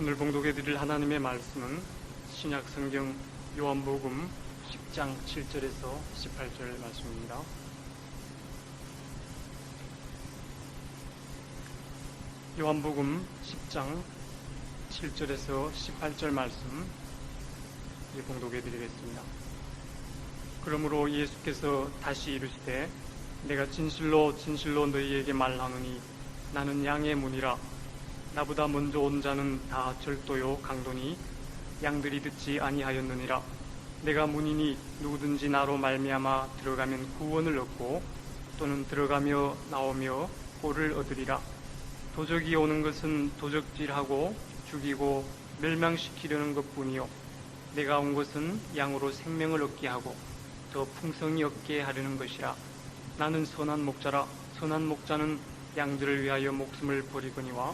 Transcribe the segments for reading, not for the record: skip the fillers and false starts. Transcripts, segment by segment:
오늘 봉독해 드릴 하나님의 말씀은 신약 성경 요한복음 10장 7절에서 18절 말씀입니다. 요한복음 10장 7절에서 18절 말씀 봉독해 드리겠습니다. 그러므로 예수께서 다시 이르시되 내가 진실로 너희에게 말하노니 나는 양의 문이라. 나보다 먼저 온 자는 다 절도요 강도니 양들이 듣지 아니하였느니라. 내가 문이니 누구든지 나로 말미암아 들어가면 구원을 얻고 또는 들어가며 나오며 꼴을 얻으리라. 도적이 오는 것은 도적질하고 죽이고 멸망시키려는 것뿐이요 내가 온 것은 양으로 생명을 얻게 하고 더 풍성히 얻게 하려는 것이라. 나는 선한 목자라. 선한 목자는 양들을 위하여 목숨을 버리거니와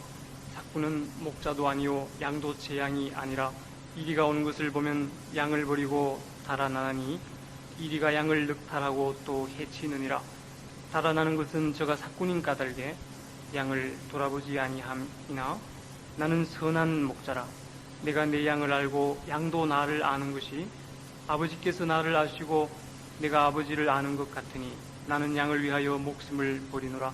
삭구는 목자도 아니요 양도 제 양이 아니라 이리가 오는 것을 보면 양을 버리고 달아나니 이리가 양을 늑탈하고 또 해치느니라. 달아나는 것은 저가 삭군인 까닭에 양을 돌아보지 아니함이나 나는 선한 목자라. 내가 내 양을 알고 양도 나를 아는 것이 아버지께서 나를 아시고 내가 아버지를 아는 것 같으니 나는 양을 위하여 목숨을 버리노라.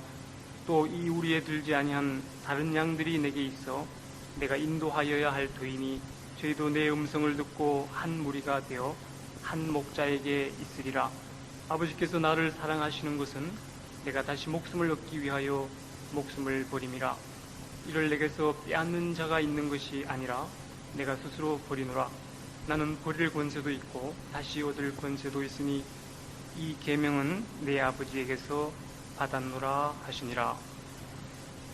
또 이 우리에 들지 아니한 다른 양들이 내게 있어 내가 인도하여야 할 터이니 저희도 내 음성을 듣고 한 무리가 되어 한 목자에게 있으리라. 아버지께서 나를 사랑하시는 것은 내가 다시 목숨을 얻기 위하여 목숨을 버림이라. 이를 내게서 빼앗는 자가 있는 것이 아니라 내가 스스로 버리노라. 나는 버릴 권세도 있고 다시 얻을 권세도 있으니 이 계명은 내 아버지에게서 받았노라 하시니라.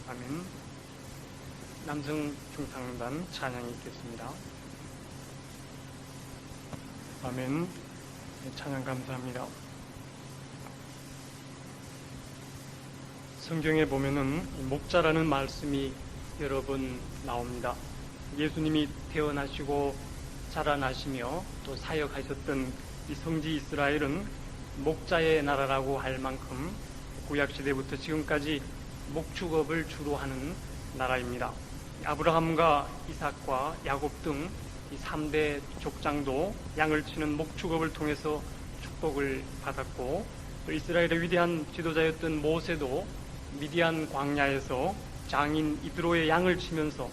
아멘. 남성 중탕단 찬양이 있겠습니다. 아멘. 찬양 감사합니다. 성경에 보면은 목자라는 말씀이 여러 번 나옵니다. 예수님이 태어나시고 자라나시며 또 사역하셨던 이 성지 이스라엘은 목자의 나라라고 할 만큼 구약시대부터 지금까지 목축업을 주로 하는 나라입니다. 아브라함과 이삭과 야곱 등 이 3대 족장도 양을 치는 목축업을 통해서 축복을 받았고, 또 이스라엘의 위대한 지도자였던 모세도 미디안 광야에서 장인 이드로의 양을 치면서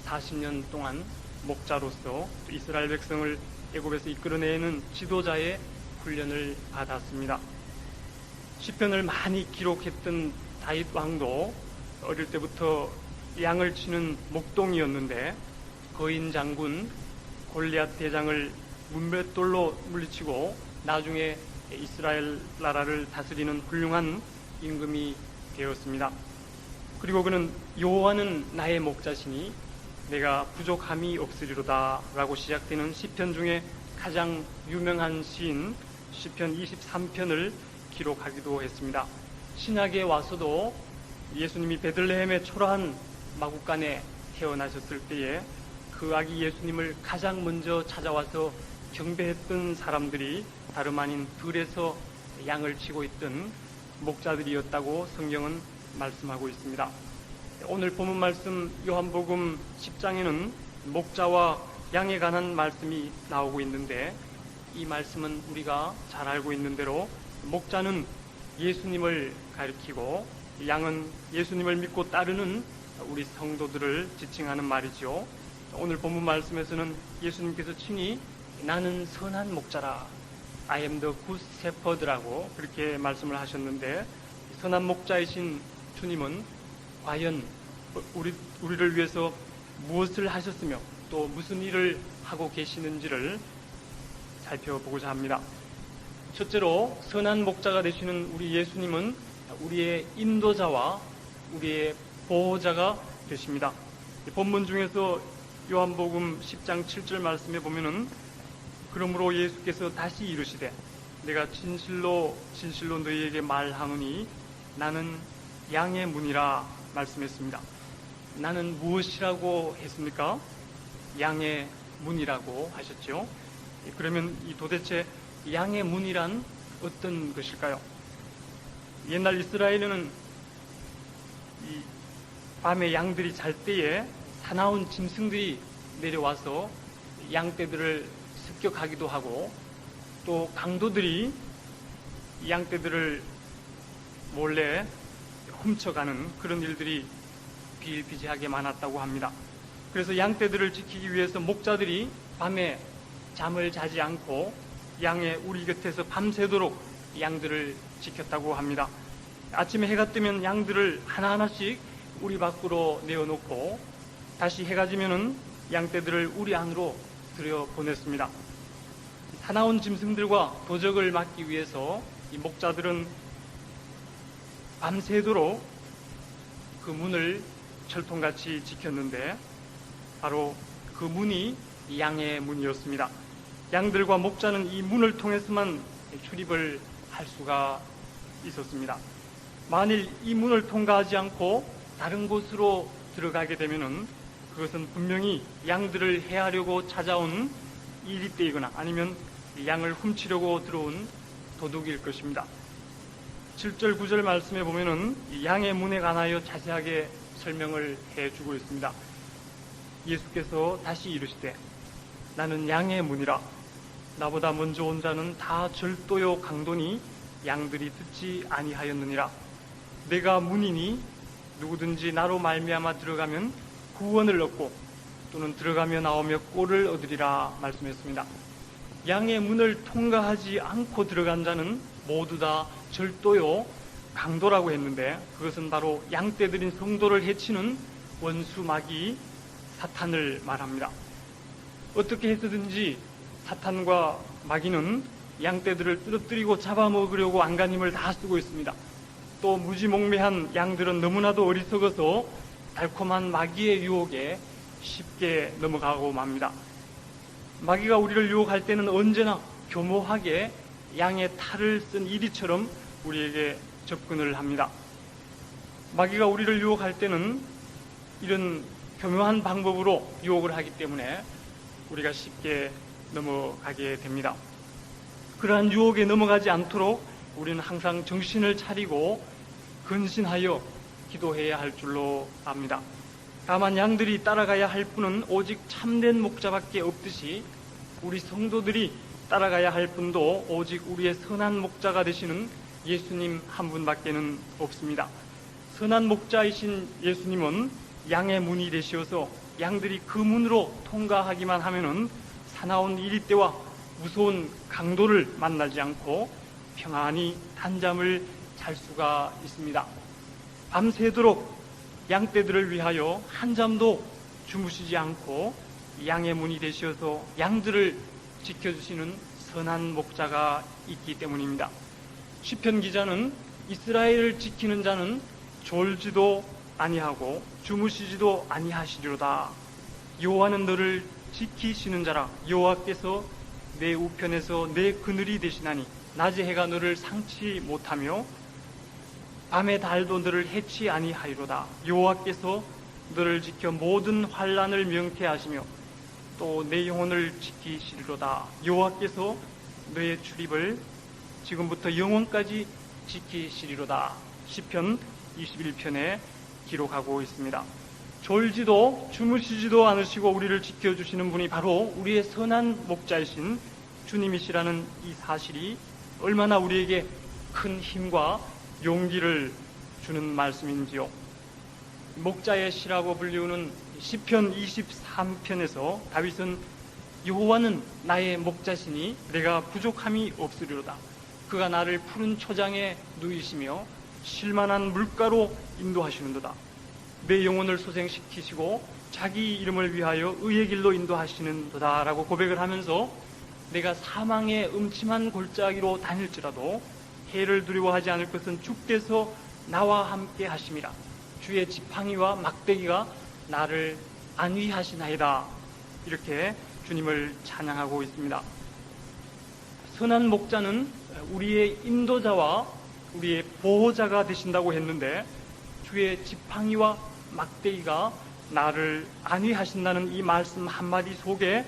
40년 동안 목자로서 이스라엘 백성을 애굽에서 이끌어내는 지도자의 훈련을 받았습니다. 시편을 많이 기록했던 다윗 왕도 어릴 때부터 양을 치는 목동이었는데 거인 장군 골리앗 대장을 문맷돌로 물리치고 나중에 이스라엘 나라를 다스리는 훌륭한 임금이 되었습니다. 그리고 그는 여호와는 나의 목자시니 내가 부족함이 없으리로다 라고 시작되는 시편 중에 가장 유명한 시인 시편 23편을 기록하기도 했습니다. 신약에 와서도 예수님이 베들레헴의 초라한 마구간에 태어나셨을 때에 그 아기 예수님을 가장 먼저 찾아와서 경배했던 사람들이 다름 아닌 들에서 양을 치고 있던 목자들이었다고 성경은 말씀하고 있습니다. 오늘 본문 말씀 요한복음 10장에는 목자와 양에 관한 말씀이 나오고 있는데, 이 말씀은 우리가 잘 알고 있는 대로 목자는 예수님을 가리키고 양은 예수님을 믿고 따르는 우리 성도들을 지칭하는 말이죠. 오늘 본문 말씀에서는 예수님께서 친히 나는 선한 목자라, I am the good shepherd라고 그렇게 말씀을 하셨는데, 선한 목자이신 주님은 과연 우리를 위해서 무엇을 하셨으며 또 무슨 일을 하고 계시는지를 살펴보고자 합니다. 첫째로 선한 목자가 되시는 우리 예수님은 우리의 인도자와 우리의 보호자가 되십니다. 본문 중에서 요한복음 10장 7절 말씀에 보면은 그러므로 예수께서 다시 이르시되 내가 진실로 너희에게 말하노니 나는 양의 문이라 말씀했습니다. 나는 무엇이라고 했습니까? 양의 문이라고 하셨죠. 그러면 이 도대체 양의 문이란 어떤 것일까요? 옛날 이스라엘에는 이 밤에 양들이 잘 때에 사나운 짐승들이 내려와서 양떼들을 습격하기도 하고, 또 강도들이 양떼들을 몰래 훔쳐가는 그런 일들이 비일비재하게 많았다고 합니다. 그래서 양떼들을 지키기 위해서 목자들이 밤에 잠을 자지 않고 양의 우리 곁에서 밤새도록 양들을 지켰다고 합니다. 아침에 해가 뜨면 양들을 하나하나씩 우리 밖으로 내어놓고 다시 해가 지면은 양떼들을 우리 안으로 들여보냈습니다. 사나운 짐승들과 도적을 막기 위해서 이 목자들은 밤새도록 그 문을 철통같이 지켰는데, 바로 그 문이 양의 문이었습니다. 양들과 목자는 이 문을 통해서만 출입을 할 수가 있었습니다. 만일 이 문을 통과하지 않고 다른 곳으로 들어가게 되면은 그것은 분명히 양들을 해하려고 찾아온 이리떼이거나 아니면 양을 훔치려고 들어온 도둑일 것입니다. 7절 9절 말씀에 보면은 양의 문에 관하여 자세하게 설명을 해주고 있습니다. 예수께서 다시 이르시되 나는 양의 문이라. 나보다 먼저 온 자는 다 절도요 강도니 양들이 듣지 아니하였느니라. 내가 문이니 누구든지 나로 말미암아 들어가면 구원을 얻고 또는 들어가며 나오며 꼴을 얻으리라 말씀했습니다. 양의 문을 통과하지 않고 들어간 자는 모두 다 절도요 강도라고 했는데, 그것은 바로 양떼들인 성도를 해치는 원수 마귀 사탄을 말합니다. 어떻게 해서든지 사탄과 마귀는 양떼들을 쓰러뜨리고 잡아먹으려고 안간힘을 다 쓰고 있습니다. 또 무지몽매한 양들은 너무나도 어리석어서 달콤한 마귀의 유혹에 쉽게 넘어가고 맙니다. 마귀가 우리를 유혹할 때는 언제나 교모하게 양의 탈을 쓴 이리처럼 우리에게 접근을 합니다. 마귀가 우리를 유혹할 때는 이런 교묘한 방법으로 유혹을 하기 때문에 우리가 쉽게 넘어가게 됩니다. 그러한 유혹에 넘어가지 않도록 우리는 항상 정신을 차리고 근신하여 기도해야 할 줄로 압니다. 다만 양들이 따라가야 할 분은 오직 참된 목자밖에 없듯이 우리 성도들이 따라가야 할 분도 오직 우리의 선한 목자가 되시는 예수님 한 분밖에는 없습니다. 선한 목자이신 예수님은 양의 문이 되시어서 양들이 그 문으로 통과하기만 하면은 사나운 이리떼와 무서운 강도를 만나지 않고 평안히 단잠을 잘 수가 있습니다. 밤새도록 양떼들을 위하여 한잠도 주무시지 않고 양의 문이 되시어서 양들을 지켜주시는 선한 목자가 있기 때문입니다. 시편 기자는 이스라엘을 지키는 자는 졸지도 아니하고 주무시지도 아니하시리로다. 여호와는 너를 지키시는 자라. 여호와께서 내 우편에서 내 그늘이 되시나니 낮에 해가 너를 상치 못하며 밤의 달도 너를 해치 아니하리로다. 여호와께서 너를 지켜 모든 환난을 명쾌하시며 또 내 영혼을 지키시리로다. 여호와께서 너의 출입을 지금부터 영원까지 지키시리로다. 시편 21편에 기록하고 있습니다. 졸지도 주무시지도 않으시고 우리를 지켜주시는 분이 바로 우리의 선한 목자이신 주님이시라는 이 사실이 얼마나 우리에게 큰 힘과 용기를 주는 말씀인지요. 목자의 시라고 불리우는 시편 23편에서 다윗은 여호와는 나의 목자시니 내가 부족함이 없으리로다. 그가 나를 푸른 초장에 누이시며 쉴만한 물가로 인도하시는도다. 내 영혼을 소생시키시고 자기 이름을 위하여 의의 길로 인도하시는도다 라고 고백을 하면서 내가 사망의 음침한 골짜기로 다닐지라도 해를 두려워하지 않을 것은 주께서 나와 함께 하심이라. 주의 지팡이와 막대기가 나를 안위하시나이다. 이렇게 주님을 찬양하고 있습니다. 선한 목자는 우리의 인도자와 우리의 보호자가 되신다고 했는데, 주의 지팡이와 막대기가 나를 안위하신다는 이 말씀 한마디 속에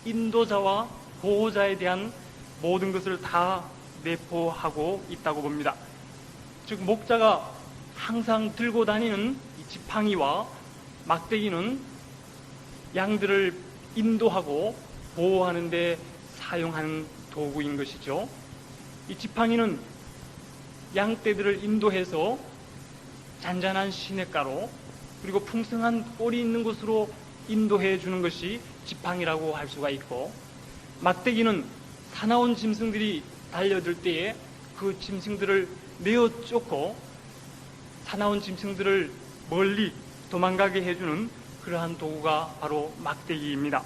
인도자와 보호자에 대한 모든 것을 다 내포하고 있다고 봅니다. 즉 목자가 항상 들고 다니는 이 지팡이와 막대기는 양들을 인도하고 보호하는 데 사용하는 도구인 것이죠. 이 지팡이는 양떼들을 인도해서 잔잔한 시냇가로 그리고 풍성한 꼴이 있는 곳으로 인도해 주는 것이 지팡이라고 할 수가 있고, 막대기는 사나운 짐승들이 달려들 때에 그 짐승들을 내어 쫓고 사나운 짐승들을 멀리 도망가게 해주는 그러한 도구가 바로 막대기입니다.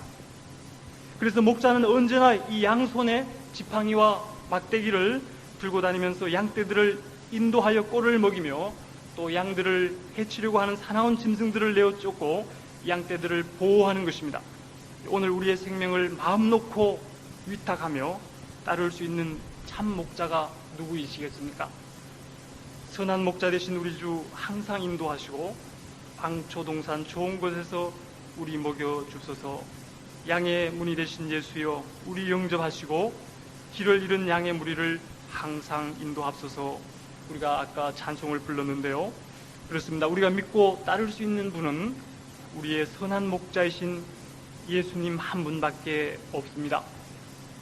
그래서 목자는 언제나 이 양손에 지팡이와 막대기를 들고 다니면서 양떼들을 인도하여 꼴을 먹이며 또 양들을 해치려고 하는 사나운 짐승들을 내어 쫓고 양떼들을 보호하는 것입니다. 오늘 우리의 생명을 마음 놓고 위탁하며 따를 수 있는 참 목자가 누구이시겠습니까? 선한 목자 되신 우리 주 항상 인도하시고 방초동산 좋은 곳에서 우리 먹여 주소서. 양의 문이 되신 예수여, 우리 영접하시고 길을 잃은 양의 무리를 항상 인도합소서. 우리가 아까 찬송을 불렀는데요, 그렇습니다. 우리가 믿고 따를 수 있는 분은 우리의 선한 목자이신 예수님 한 분밖에 없습니다.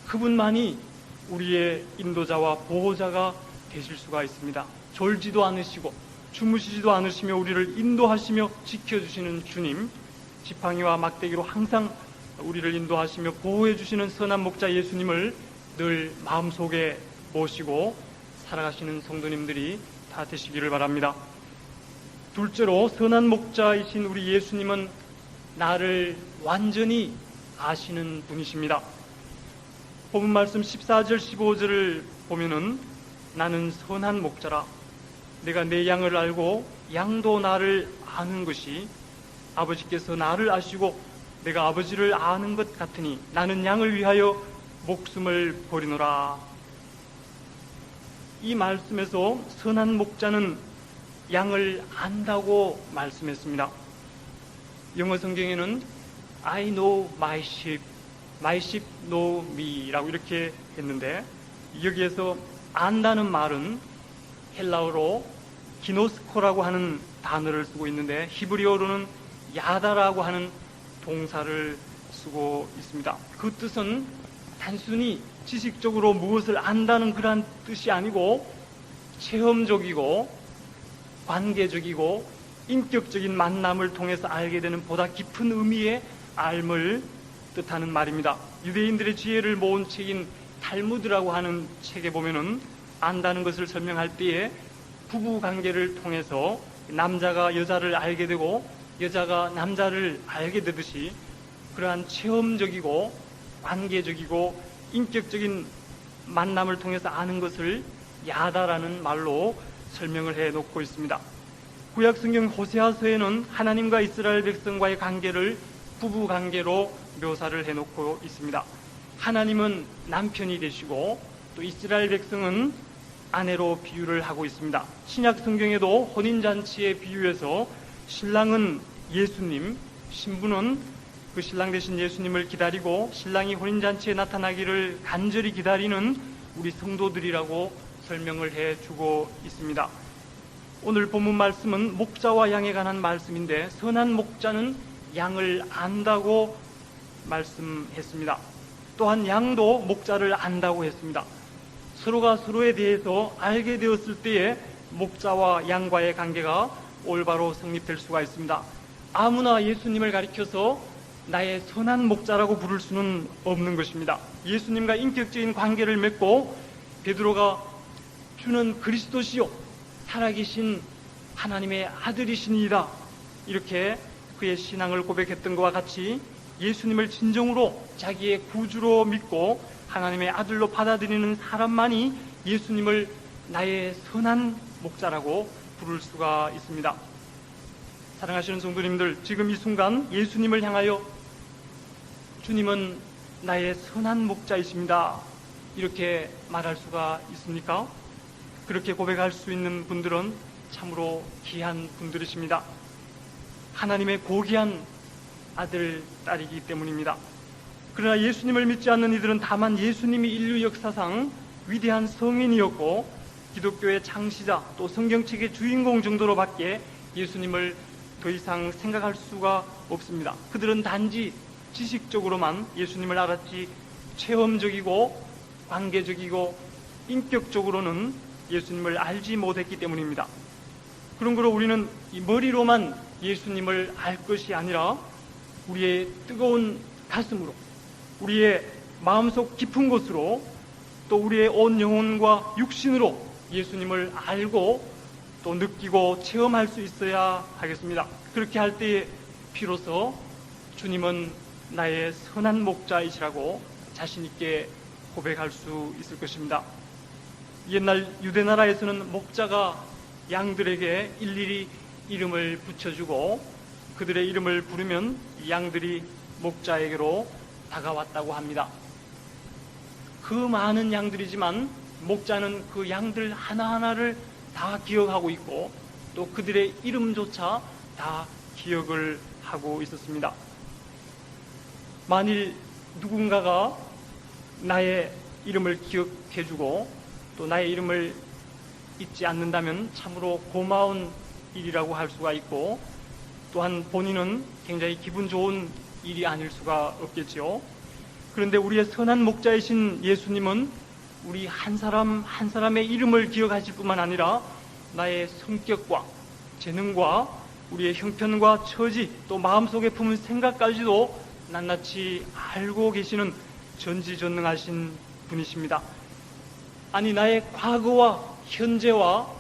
그분만이 우리의 인도자와 보호자가 되실 수가 있습니다. 졸지도 않으시고 주무시지도 않으시며 우리를 인도하시며 지켜주시는 주님, 지팡이와 막대기로 항상 우리를 인도하시며 보호해 주시는 선한 목자 예수님을 늘 마음속에 모시고 살아가시는 성도님들이 다 되시기를 바랍니다. 둘째로, 선한 목자이신 우리 예수님은 나를 완전히 아시는 분이십니다. 본문 말씀 14절 15절을 보면은 나는 선한 목자라, 내가 내 양을 알고 양도 나를 아는 것이, 아버지께서 나를 아시고 내가 아버지를 아는 것 같으니 나는 양을 위하여 목숨을 버리노라. 이 말씀에서 선한 목자는 양을 안다고 말씀했습니다. 영어 성경에는 I know my sheep know me 라고 이렇게 했는데, 여기에서 안다는 말은 헬라어로 기노스코라고 하는 단어를 쓰고 있는데 히브리어로는 야다라고 하는 동사를 쓰고 있습니다. 그 뜻은 단순히 지식적으로 무엇을 안다는 그러한 뜻이 아니고 체험적이고 관계적이고 인격적인 만남을 통해서 알게 되는 보다 깊은 의미의 알을 뜻하는 말입니다. 유대인들의 지혜를 모은 책인 탈무드라고 하는 책에 보면은 안다는 것을 설명할 때에 부부 관계를 통해서 남자가 여자를 알게 되고 여자가 남자를 알게 되듯이 그러한 체험적이고 관계적이고 인격적인 만남을 통해서 아는 것을 야다라는 말로 설명을 해놓고 있습니다. 구약성경 호세아서에는 하나님과 이스라엘 백성과의 관계를 부부 관계로 묘사를 해놓고 있습니다. 하나님은 남편이 되시고 또 이스라엘 백성은 아내로 비유를 하고 있습니다. 신약 성경에도 혼인잔치의 비유에서 신랑은 예수님, 신부는 그 신랑 되신 예수님을 기다리고 신랑이 혼인잔치에 나타나기를 간절히 기다리는 우리 성도들이라고 설명을 해주고 있습니다. 오늘 본문 말씀은 목자와 양에 관한 말씀인데, 선한 목자는 양을 안다고 말씀했습니다. 또한 양도 목자를 안다고 했습니다. 서로가 서로에 대해서 알게 되었을 때에 목자와 양과의 관계가 올바로 성립될 수가 있습니다. 아무나 예수님을 가리켜서 나의 선한 목자라고 부를 수는 없는 것입니다. 예수님과 인격적인 관계를 맺고 베드로가 주는 그리스도시요 살아계신 하나님의 아들이시니이다 이렇게 그의 신앙을 고백했던 것과 같이 예수님을 진정으로 자기의 구주로 믿고 하나님의 아들로 받아들이는 사람만이 예수님을 나의 선한 목자라고 부를 수가 있습니다. 사랑하시는 성도님들, 지금 이 순간 예수님을 향하여 주님은 나의 선한 목자이십니다 이렇게 말할 수가 있습니까? 그렇게 고백할 수 있는 분들은 참으로 귀한 분들이십니다. 하나님의 고귀한 아들, 딸이기 때문입니다. 그러나 예수님을 믿지 않는 이들은 다만 예수님이 인류 역사상 위대한 성인이었고 기독교의 창시자 또 성경책의 주인공 정도로밖에 예수님을 더 이상 생각할 수가 없습니다. 그들은 단지 지식적으로만 예수님을 알았지 체험적이고 관계적이고 인격적으로는 예수님을 알지 못했기 때문입니다. 그런 거로 우리는 이 머리로만 예수님을 알 것이 아니라 우리의 뜨거운 가슴으로, 우리의 마음속 깊은 곳으로, 또 우리의 온 영혼과 육신으로 예수님을 알고 또 느끼고 체험할 수 있어야 하겠습니다. 그렇게 할 때에 비로소 주님은 나의 선한 목자이시라고 자신 있게 고백할 수 있을 것입니다. 옛날 유대나라에서는 목자가 양들에게 일일이 이름을 붙여주고 그들의 이름을 부르면 양들이 목자에게로 다가왔다고 합니다. 그 많은 양들이지만 목자는 그 양들 하나하나를 다 기억하고 있고 또 그들의 이름조차 다 기억을 하고 있었습니다. 만일 누군가가 나의 이름을 기억해주고 또 나의 이름을 잊지 않는다면 참으로 고마운 일이라고 할 수가 있고, 또한 본인은 굉장히 기분 좋은 일이 아닐 수가 없겠지요. 그런데 우리의 선한 목자이신 예수님은 우리 한 사람 한 사람의 이름을 기억하실 뿐만 아니라 나의 성격과 재능과 우리의 형편과 처지 또 마음속에 품은 생각까지도 낱낱이 알고 계시는 전지전능하신 분이십니다. 아니, 나의 과거와 현재와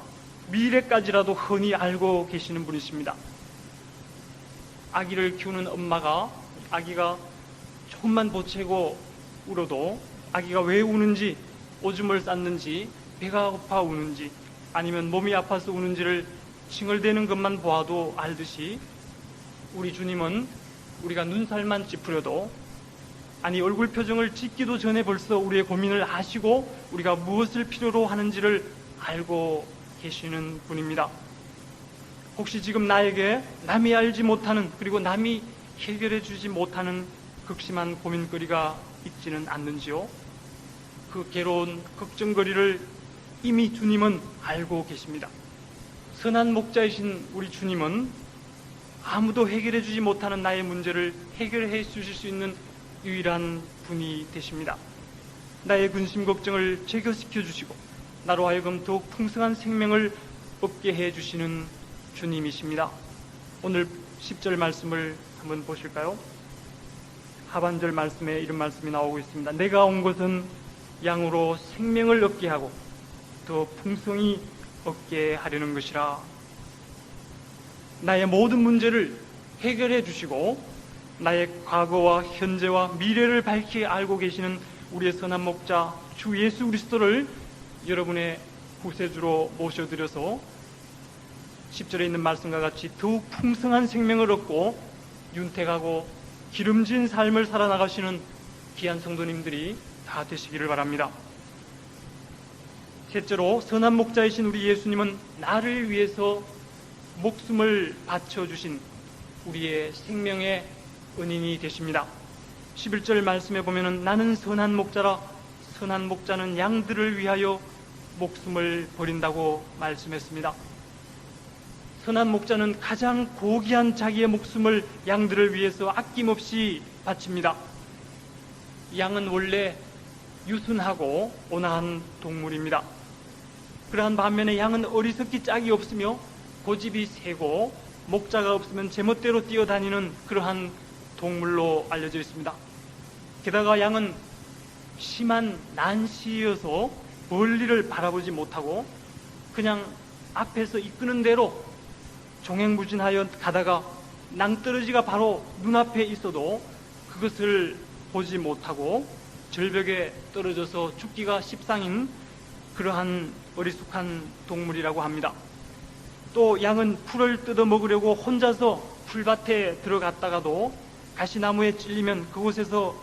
미래까지라도 흔히 알고 계시는 분이십니다. 아기를 키우는 엄마가 아기가 조금만 보채고 울어도 아기가 왜 우는지, 오줌을 쌌는지, 배가 고파 우는지, 아니면 몸이 아파서 우는지를 칭얼대는 것만 보아도 알듯이 우리 주님은 우리가 눈살만 찌푸려도, 아니 얼굴 표정을 짓기도 전에 벌써 우리의 고민을 아시고 우리가 무엇을 필요로 하는지를 알고 계시는 분입니다. 혹시 지금 나에게 남이 알지 못하는, 그리고 남이 해결해 주지 못하는 극심한 고민거리가 있지는 않는지요? 그 괴로운 걱정거리를 이미 주님은 알고 계십니다. 선한 목자이신 우리 주님은 아무도 해결해 주지 못하는 나의 문제를 해결해 주실 수 있는 유일한 분이 되십니다. 나의 근심 걱정을 제거시켜 주시고 나로 하여금 더욱 풍성한 생명을 얻게 해 주시는 주님이십니다. 오늘 10절 말씀을 한번 보실까요? 하반절 말씀에 이런 말씀이 나오고 있습니다. 내가 온 것은 양으로 생명을 얻게 하고 더 풍성히 얻게 하려는 것이라. 나의 모든 문제를 해결해 주시고 나의 과거와 현재와 미래를 밝히 알고 계시는 우리의 선한 목자 주 예수 그리스도를 여러분의 구세주로 모셔드려서 10절에 있는 말씀과 같이 더욱 풍성한 생명을 얻고 윤택하고 기름진 삶을 살아나가시는 귀한 성도님들이 다 되시기를 바랍니다. 셋째로, 선한 목자이신 우리 예수님은 나를 위해서 목숨을 바쳐주신 우리의 생명의 은인이 되십니다. 11절 말씀에 보면은 나는 선한 목자라, 선한 목자는 양들을 위하여 목숨을 버린다고 말씀했습니다. 선한 목자는 가장 고귀한 자기의 목숨을 양들을 위해서 아낌없이 바칩니다. 양은 원래 유순하고 온화한 동물입니다. 그러한 반면에 양은 어리석기 짝이 없으며 고집이 세고 목자가 없으면 제멋대로 뛰어다니는 그러한 동물로 알려져 있습니다. 게다가 양은 심한 난시여서 멀리를 바라보지 못하고 그냥 앞에서 이끄는 대로 종횡무진하여 가다가 낭떠러지가 바로 눈앞에 있어도 그것을 보지 못하고 절벽에 떨어져서 죽기가 십상인 그러한 어리숙한 동물이라고 합니다. 또 양은 풀을 뜯어 먹으려고 혼자서 풀밭에 들어갔다가도 가시나무에 찔리면 그곳에서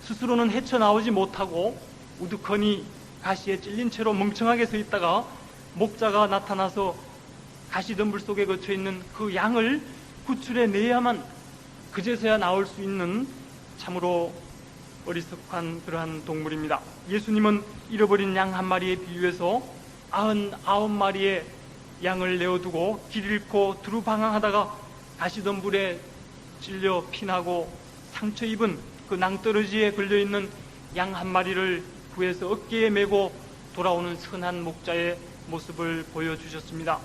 스스로는 헤쳐나오지 못하고 우두커니 가시에 찔린 채로 멍청하게 서 있다가 목자가 나타나서 가시덤불 속에 걷혀있는 그 양을 구출해내야만 그제서야 나올 수 있는 참으로 어리석한 그러한 동물입니다. 예수님은 잃어버린 양 한 마리에 비유해서 99마리의 양을 내어두고 길 잃고 두루방황하다가 가시덤불에 찔려 피나고 상처 입은 그 낭떠러지에 걸려있는 양 한 마리를 구해서 어깨에 메고 돌아오는 선한 목자의 모습을 보여주셨습니다.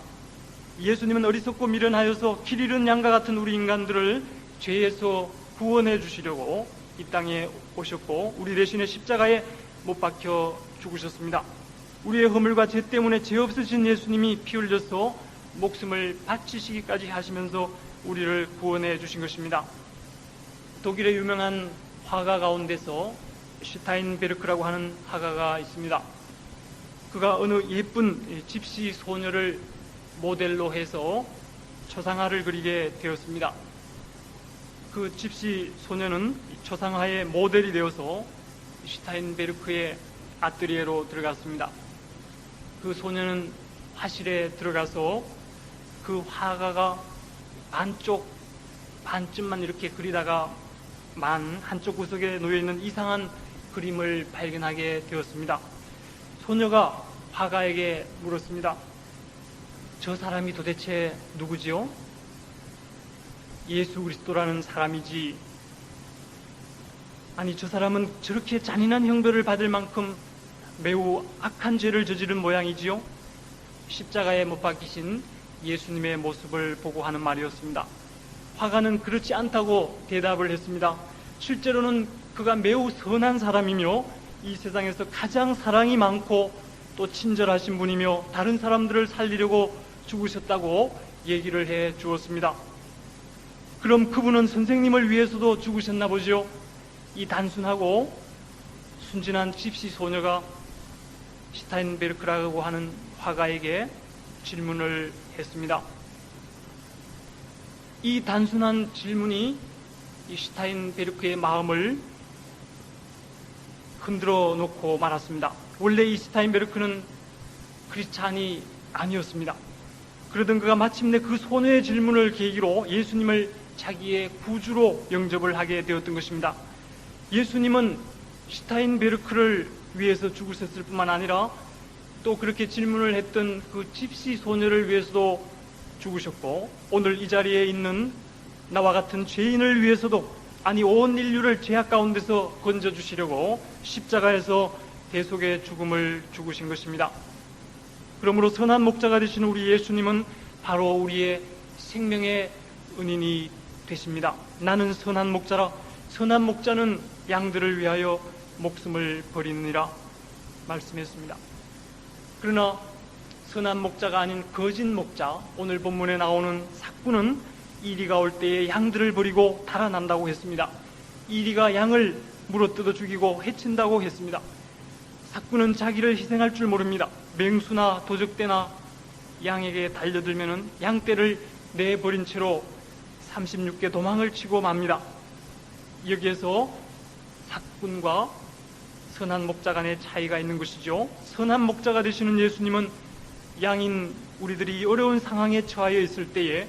예수님은 어리석고 미련하여서 길 잃은 양과 같은 우리 인간들을 죄에서 구원해 주시려고 이 땅에 오셨고 우리 대신에 십자가에 못 박혀 죽으셨습니다. 우리의 허물과 죄 때문에 죄 없으신 예수님이 피 흘려서 목숨을 바치시기까지 하시면서 우리를 구원해 주신 것입니다. 독일의 유명한 화가 가운데서 슈타인베르크라고 하는 화가가 있습니다. 그가 어느 예쁜 집시 소녀를 모델로 해서 초상화를 그리게 되었습니다. 그 집시 소녀는 초상화의 모델이 되어서 슈타인베르크의 아뜨리에로 들어갔습니다. 그 소녀는 화실에 들어가서 그 화가가 반쯤만 이렇게 그리다가 한쪽 구석에 놓여있는 이상한 그림을 발견하게 되었습니다. 소녀가 화가에게 물었습니다. 저 사람이 도대체 누구지요? 예수 그리스도라는 사람이지. 아니, 저 사람은 저렇게 잔인한 형벌을 받을 만큼 매우 악한 죄를 저지른 모양이지요? 십자가에 못 박히신 예수님의 모습을 보고 하는 말이었습니다. 화가는 그렇지 않다고 대답을 했습니다. 실제로는 그가 매우 선한 사람이며 이 세상에서 가장 사랑이 많고 또 친절하신 분이며 다른 사람들을 살리려고 죽으셨다고 얘기를 해 주었습니다. 그럼 그분은 선생님을 위해서도 죽으셨나 보죠? 이 단순하고 순진한 집시 소녀가 슈타인베르크라고 하는 화가에게 질문을 했습니다. 이 단순한 질문이 이 슈타인베르크의 마음을 흔들어 놓고 말았습니다. 원래 이 슈타인베르크는 크리스찬이 아니었습니다. 그러던 그가 마침내 그 소녀의 질문을 계기로 예수님을 자기의 구주로 영접을 하게 되었던 것입니다. 예수님은 슈타인베르크를 위해서 죽으셨을 뿐만 아니라 또 그렇게 질문을 했던 그 집시 소녀를 위해서도 죽으셨고 오늘 이 자리에 있는 나와 같은 죄인을 위해서도, 아니 온 인류를 죄악 가운데서 건져주시려고 십자가에서 대속의 죽음을 죽으신 것입니다. 그러므로 선한 목자가 되신 우리 예수님은 바로 우리의 생명의 은인이 되십니다. 나는 선한 목자라. 선한 목자는 양들을 위하여 목숨을 버리느니라 말씀했습니다. 그러나 선한 목자가 아닌 거짓 목자, 오늘 본문에 나오는 삭구는 이리가 올 때에 양들을 버리고 달아난다고 했습니다. 이리가 양을 물어뜯어 죽이고 해친다고 했습니다. 삭구는 자기를 희생할 줄 모릅니다. 맹수나 도적대나 양에게 달려들면 양떼를 내버린 채로 36개 도망을 치고 맙니다. 여기에서 삭군과 선한 목자 간의 차이가 있는 것이죠. 선한 목자가 되시는 예수님은 양인 우리들이 어려운 상황에 처하여 있을 때에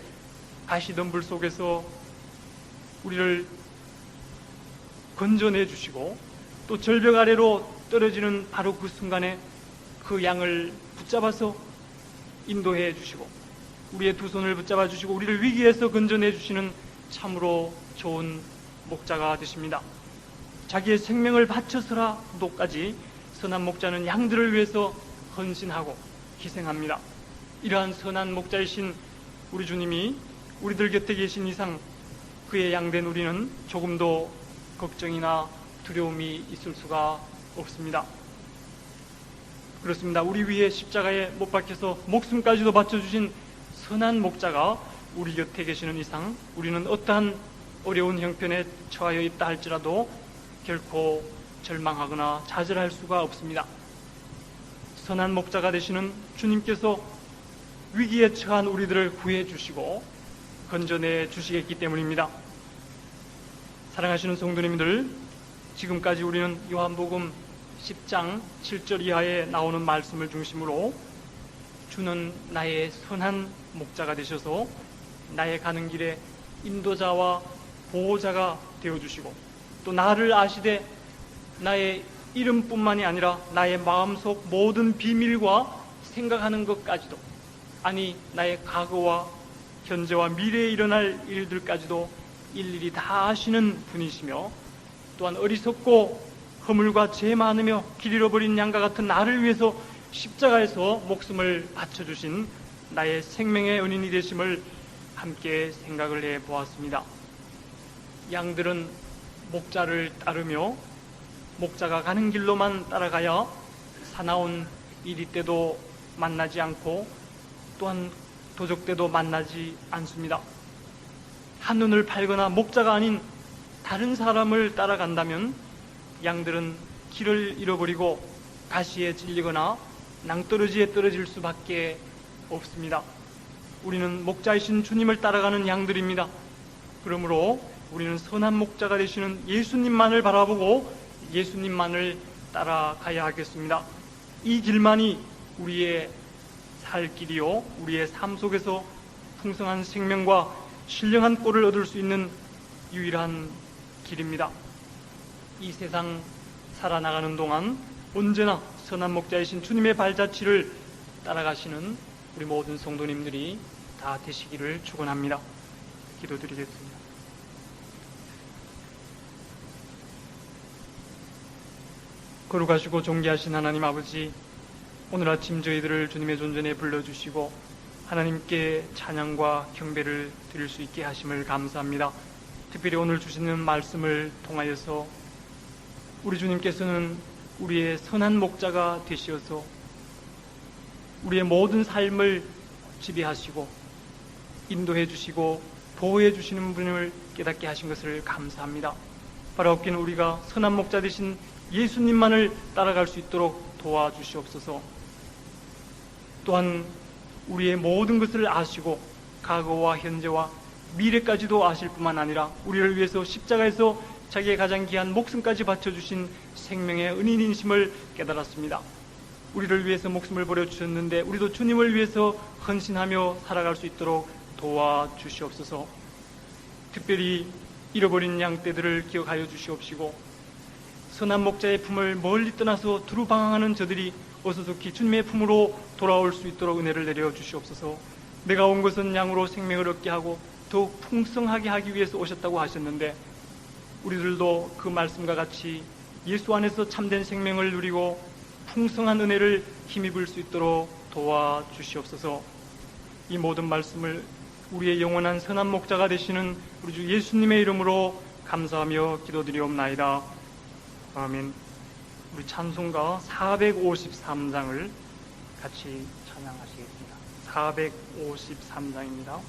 가시덤불 속에서 우리를 건져내 주시고 또 절벽 아래로 떨어지는 바로 그 순간에 그 양을 붙잡아서 인도해 주시고 우리의 두 손을 붙잡아 주시고 우리를 위기에서 건져내 주시는 참으로 좋은 목자가 되십니다. 자기의 생명을 바쳐서라도까지 선한 목자는 양들을 위해서 헌신하고 희생합니다. 이러한 선한 목자이신 우리 주님이 우리들 곁에 계신 이상 그의 양된 우리는 조금도 걱정이나 두려움이 있을 수가 없습니다. 그렇습니다. 우리 위에 십자가에 못 박혀서 목숨까지도 바쳐주신 선한 목자가 우리 곁에 계시는 이상 우리는 어떠한 어려운 형편에 처하여 있다 할지라도 결코 절망하거나 좌절할 수가 없습니다. 선한 목자가 되시는 주님께서 위기에 처한 우리들을 구해 주시고 건져내 주시겠기 때문입니다. 사랑하시는 성도님들, 지금까지 우리는 요한복음 10장 7절 이하에 나오는 말씀을 중심으로 주는 나의 선한 목자가 되셔서 나의 가는 길에 인도자와 보호자가 되어주시고 또 나를 아시되 나의 이름뿐만이 아니라 나의 마음속 모든 비밀과 생각하는 것까지도, 아니 나의 과거와 현재와 미래에 일어날 일들까지도 일일이 다 아시는 분이시며, 또한 어리석고 허물과 죄 많으며 길 잃어버린 양과 같은 나를 위해서 십자가에서 목숨을 바쳐주신 나의 생명의 은인이 되심을 함께 생각을 해 보았습니다. 양들은 목자를 따르며 목자가 가는 길로만 따라가야 사나운 이리 때도 만나지 않고 또한 도적 때도 만나지 않습니다. 한눈을 팔거나 목자가 아닌 다른 사람을 따라간다면 양들은 길을 잃어버리고 가시에 찔리거나 낭떠러지에 떨어질 수밖에 없습니다. 우리는 목자이신 주님을 따라가는 양들입니다. 그러므로 우리는 선한 목자가 되시는 예수님만을 바라보고 예수님만을 따라가야 하겠습니다. 이 길만이 우리의 살 길이요, 우리의 삶 속에서 풍성한 생명과 신령한 꼴을 얻을 수 있는 유일한 길입니다. 이 세상 살아나가는 동안 언제나 선한 목자이신 주님의 발자취를 따라가시는 우리 모든 성도님들이 다 되시기를 축원합니다. 기도드리겠습니다. 거룩하시고 존귀하신 하나님 아버지, 오늘 아침 저희들을 주님의 존전에 불러주시고 하나님께 찬양과 경배를 드릴 수 있게 하심을 감사합니다. 특별히 오늘 주시는 말씀을 통하여서 우리 주님께서는 우리의 선한 목자가 되시어서 우리의 모든 삶을 지배하시고 인도해 주시고 보호해 주시는 분을 깨닫게 하신 것을 감사합니다. 바로 없기는 우리가 선한 목자 되신 예수님만을 따라갈 수 있도록 도와주시옵소서. 또한 우리의 모든 것을 아시고 과거와 현재와 미래까지도 아실 뿐만 아니라 우리를 위해서 십자가에서 자기의 가장 귀한 목숨까지 바쳐주신 생명의 은인이심을 깨달았습니다. 우리를 위해서 목숨을 버려주셨는데 우리도 주님을 위해서 헌신하며 살아갈 수 있도록 도와주시옵소서. 특별히 잃어버린 양떼들을 기억하여 주시옵시고 선한 목자의 품을 멀리 떠나서 두루 방황하는 저들이 어서속히 주님의 품으로 돌아올 수 있도록 은혜를 내려 주시옵소서. 내가 온 것은 양으로 생명을 얻게 하고 더욱 풍성하게 하기 위해서 오셨다고 하셨는데 우리들도 그 말씀과 같이 예수 안에서 참된 생명을 누리고 풍성한 은혜를 힘입을 수 있도록 도와주시옵소서. 이 모든 말씀을 우리의 영원한 선한 목자가 되시는 우리 주 예수님의 이름으로 감사하며 기도드리옵나이다. 아멘. 우리 찬송가 453장을 같이 찬양하시겠습니다. 453장입니다.